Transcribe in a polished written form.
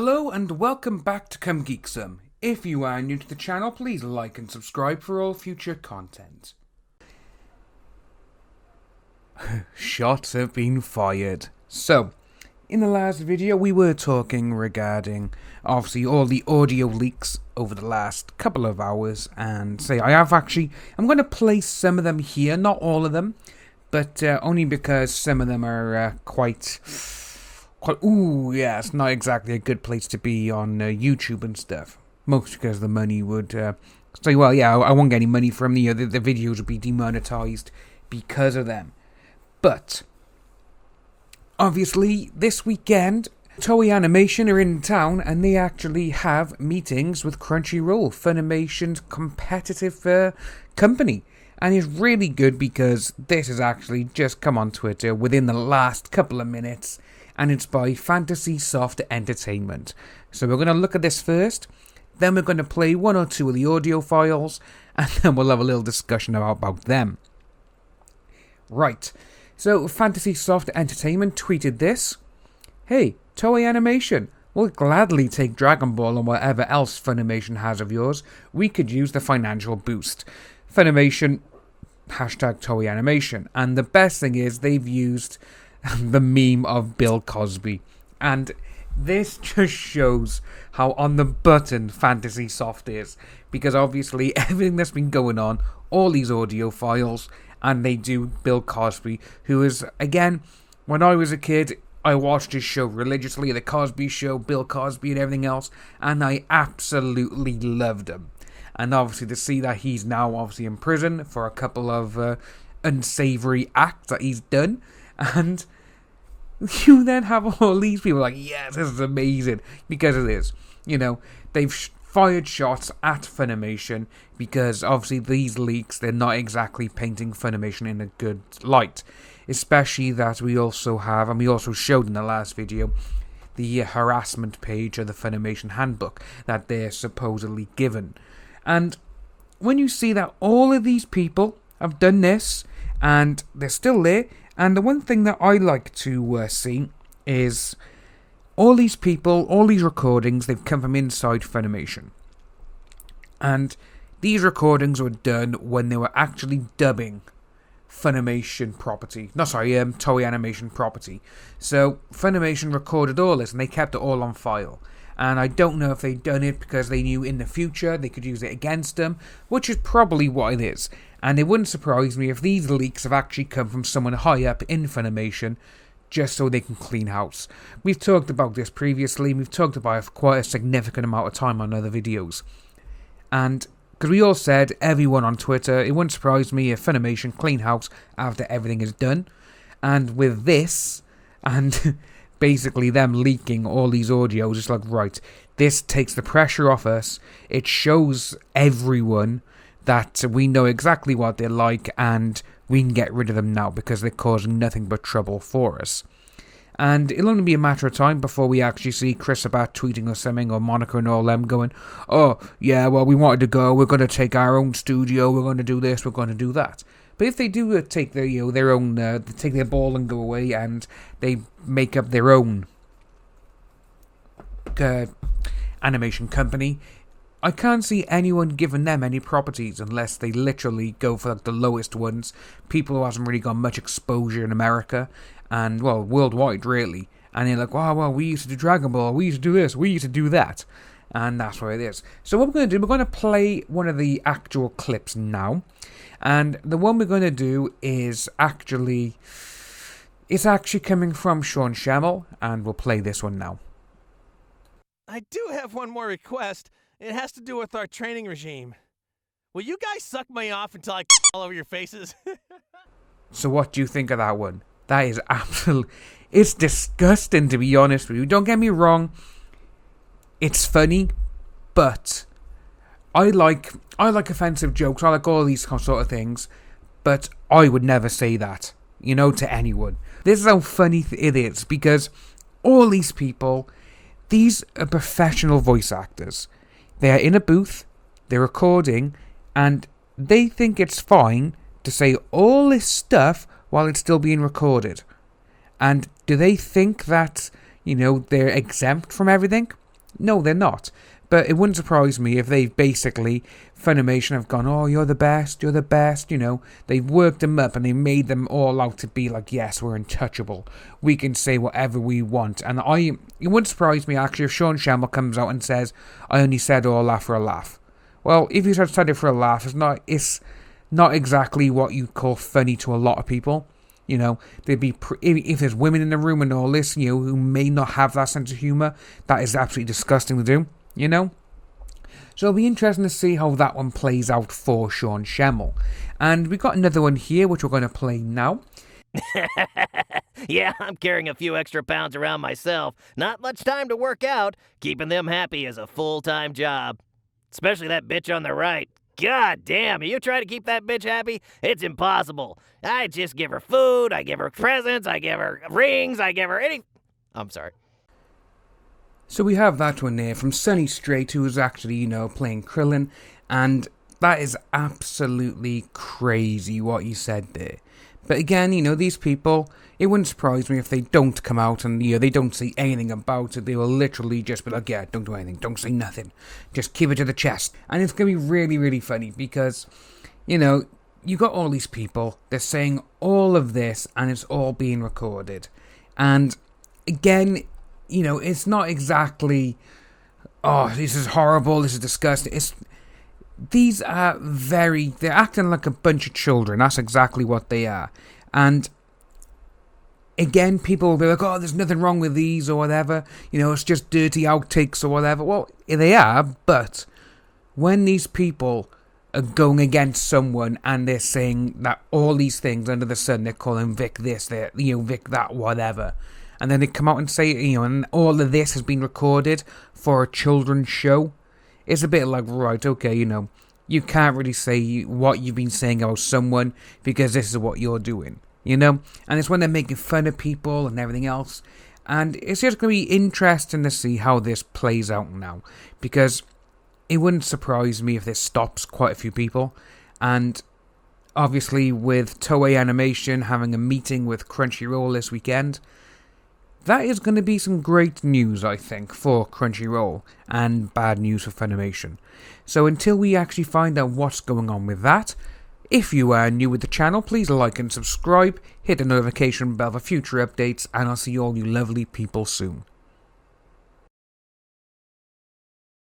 Hello and welcome back to Come Geek Some. If you are new to the channel, please like and subscribe for all future content. Shots have been fired. So, in the last video we were talking regarding obviously all the audio leaks over the last couple of hours, and I'm going to play some of them here, not all of them, but only because some of them are it's not exactly a good place to be on YouTube and stuff. Mostly because the money would I won't get any money from the videos would be demonetized because of them. But obviously this weekend Toei Animation are in town and they actually have meetings with Crunchyroll, FUNimation's competitive company. And it's really good because this has actually just come on Twitter within the last couple of minutes. And it's by Fantasy Soft Entertainment. So we're going to look at this first, then we're going to play one or two of the audio files, and then we'll have a little discussion about them. Right, so Fantasy Soft Entertainment tweeted this. Hey, Toei Animation, we'll gladly take Dragon Ball and whatever else Funimation has of yours. We could use the financial boost. Funimation, hashtag Toei Animation. And the best thing is they've used the meme of Bill Cosby, and this just shows how on the button Fantasy Soft is, because obviously everything that's been going on, all these audio files, and they do Bill Cosby, who is, again, when I was a kid I watched his show religiously, The Cosby Show, Bill Cosby and everything else, and I absolutely loved him. And obviously to see that he's now obviously in prison for a couple of unsavory acts that he's done. And you then have all these people like, yes, this is amazing, because of this. You know, they've fired shots at Funimation, because obviously these leaks, they're not exactly painting Funimation in a good light. Especially that we also have, and we also showed in the last video, the harassment page of the Funimation handbook that they're supposedly given. And when you see that all of these people have done this, and they're still there, and the one thing that I like to see is all these people, all these recordings, they've come from inside Funimation. And these recordings were done when they were actually dubbing Funimation property. Toei Animation property. So Funimation recorded all this and they kept it all on file. And I don't know if they'd done it because they knew in the future they could use it against them, which is probably what it is. And it wouldn't surprise me if these leaks have actually come from someone high up in Funimation, just so they can clean house. We've talked about this previously, we've talked about it for quite a significant amount of time on other videos. And because we all said, everyone on Twitter, it wouldn't surprise me if Funimation clean house after everything is done. And with this, and basically them leaking all these audios, it's like, right, this takes the pressure off us. It shows everyone that we know exactly what they're like, and we can get rid of them now because they're causing nothing but trouble for us. And it'll only be a matter of time before we actually see Chris Sabat tweeting or something, or Monica and all them going, oh, yeah, well, we wanted to go, we're going to take our own studio, we're going to do this, we're going to do that. But if they do take their take their ball and go away, and they make up their own animation company, I can't see anyone giving them any properties unless they literally go for the lowest ones, people who hasn't really got much exposure in America, and, well, worldwide, really. And they're like, oh, well, we used to do Dragon Ball, we used to do this, we used to do that. And that's what it is. So what we're going to do, we're going to play one of the actual clips now. And the one we're going to do is actually coming from Sean Schemmel, and we'll play this one now. I do have one more request. It has to do with our training regime. Will you guys suck me off until I all over your faces? So what do you think of that one? That is it's disgusting, to be honest with you. Don't get me wrong. It's funny, but I like offensive jokes. I like all these sort of things, but I would never say that, to anyone. This is how funny it is, because all these people, these are professional voice actors. They are in a booth, they're recording, and they think it's fine to say all this stuff while it's still being recorded. And do they think that, they're exempt from everything? No, they're not. But it wouldn't surprise me if they've basically, Funimation have gone, oh, you're the best, they've worked them up and they made them all out to be like, yes, we're untouchable. We can say whatever we want. And it wouldn't surprise me actually if Sean Schemmel comes out and says, I only said all that for a laugh. Well, if you said it for a laugh, it's not exactly what you call funny to a lot of people. There'd be if there's women in the room and all this, who may not have that sense of humour, that is absolutely disgusting to do. So it'll be interesting to see how that one plays out for Sean Schemmel. And we've got another one here, which we're going to play now. Yeah, I'm carrying a few extra pounds around myself. Not much time to work out. Keeping them happy is a full-time job. Especially that bitch on the right. God damn, you try to keep that bitch happy? It's impossible. I just give her food, I give her presents, I give her rings, I give her I'm sorry. So we have that one there from Sunny Straight, who was actually, playing Krillin, and that is absolutely crazy what you said there. But again, these people, it wouldn't surprise me if they don't come out and, they don't say anything about it. They will literally just be like, yeah, don't do anything, don't say nothing. Just keep it to the chest. And it's going to be really, really funny because, you got all these people, they're saying all of this and it's all being recorded. And again, it's not exactly, oh, this is horrible, this is disgusting. They're acting like a bunch of children. That's exactly what they are. And again, people will be like, oh, there's nothing wrong with these or whatever. It's just dirty outtakes or whatever. Well, they are, but when these people are going against someone and they're saying that all these things under the sun, they're calling Vic this, Vic that, whatever. And then they come out and say, and all of this has been recorded for a children's show. It's a bit like, right, okay, you can't really say what you've been saying about someone because this is what you're doing, And it's when they're making fun of people and everything else. And it's just going to be interesting to see how this plays out now. Because it wouldn't surprise me if this stops quite a few people. And obviously with Toei Animation having a meeting with Crunchyroll this weekend, that is going to be some great news, I think, for Crunchyroll, and bad news for Funimation. So until we actually find out what's going on with that, if you are new with the channel, please like and subscribe, hit the notification bell for future updates, and I'll see all you lovely people soon.